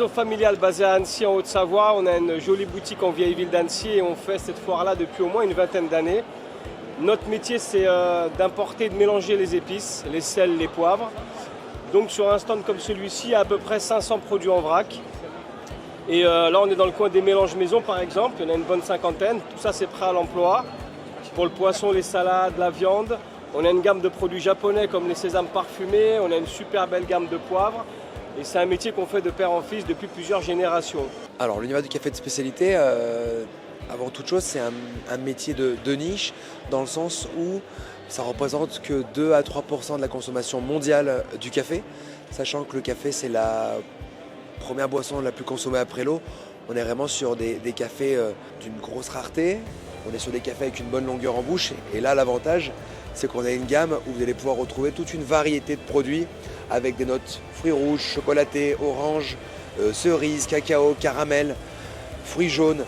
réseau familial basé à Annecy en Haute-Savoie. On a une jolie boutique en vieille ville d'Annecy et on fait cette foire-là depuis au moins une vingtaine d'années. Notre métier, c'est d'importer et de mélanger les épices, les sels, les poivres. Donc sur un stand comme celui-ci, il y a à peu près 500 produits en vrac. Et là, on est dans le coin des mélanges maison, par exemple. Il y en a une bonne cinquantaine. Tout ça, c'est prêt à l'emploi. Pour le poisson, les salades, la viande. On a une gamme de produits japonais comme les sésames parfumés. On a une super belle gamme de poivres. Et c'est un métier qu'on fait de père en fils depuis plusieurs générations. Alors l'univers du café de spécialité, avant toute chose, c'est un métier de niche, dans le sens où ça représente que 2 à 3% de la consommation mondiale du café, sachant que le café, c'est la première boisson la plus consommée après l'eau. On est vraiment sur des cafés d'une grosse rareté, on est sur des cafés avec une bonne longueur en bouche. Et là, l'avantage, c'est qu'on a une gamme où vous allez pouvoir retrouver toute une variété de produits avec des notes fruits rouges, chocolatés, orange, cerises, cacao, caramel, fruits jaunes.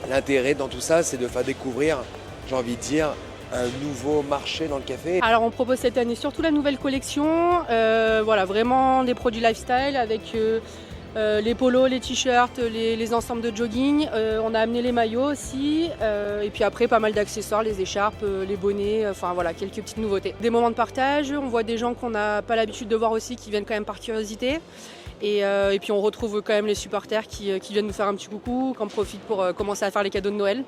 L'intérêt dans tout ça, c'est de faire découvrir, j'ai envie de dire, un nouveau marché dans le café. Alors on propose cette année surtout la nouvelle collection, voilà, vraiment des produits lifestyle avec les polos, les t-shirts, les ensembles de jogging. On a amené les maillots aussi, et puis après pas mal d'accessoires, les écharpes, les bonnets, enfin voilà, quelques petites nouveautés. Des moments de partage, on voit des gens qu'on n'a pas l'habitude de voir aussi qui viennent quand même par curiosité. Et puis on retrouve quand même les supporters qui viennent nous faire un petit coucou, qui en profitent pour commencer à faire les cadeaux de Noël.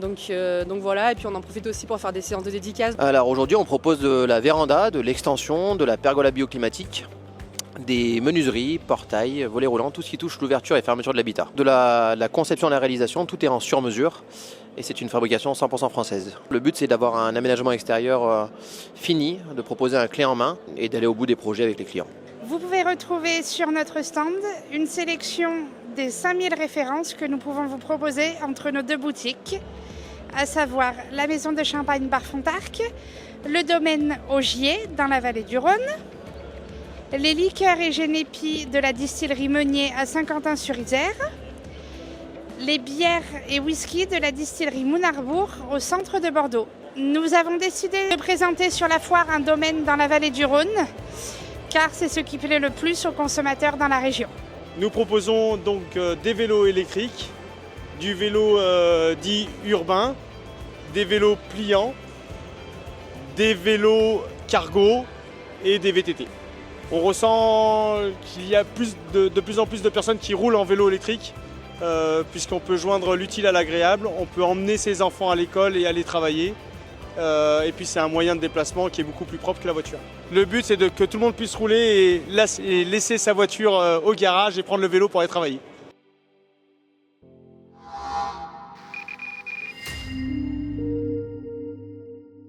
Donc voilà, et puis on en profite aussi pour faire des séances de dédicaces. Alors aujourd'hui on propose de la véranda, de l'extension, de la pergola bioclimatique, des menuiseries, portails, volets roulants, tout ce qui touche l'ouverture et fermeture de l'habitat. De la conception à la réalisation, tout est en sur-mesure et c'est une fabrication 100% française. Le but c'est d'avoir un aménagement extérieur fini, de proposer un clé en main et d'aller au bout des projets avec les clients. Vous pouvez retrouver sur notre stand une sélection des 5000 références que nous pouvons vous proposer entre nos deux boutiques, à savoir la maison de champagne Bar Fontarque, le domaine Augier dans la vallée du Rhône, les liqueurs et génépi de la distillerie Meunier à Saint-Quentin-sur-Isère, les bières et whisky de la distillerie Mounarbourg au centre de Bordeaux. Nous avons décidé de présenter sur la foire un domaine dans la vallée du Rhône, car c'est ce qui plaît le plus aux consommateurs dans la région. Nous proposons donc des vélos électriques, du vélo dit urbain, des vélos pliants, des vélos cargo et des VTT. On ressent qu'il y a de plus en plus de personnes qui roulent en vélo électrique, puisqu'on peut joindre l'utile à l'agréable, on peut emmener ses enfants à l'école et aller travailler. Et puis c'est un moyen de déplacement qui est beaucoup plus propre que la voiture. Le but c'est que tout le monde puisse rouler et laisser sa voiture au garage et prendre le vélo pour aller travailler.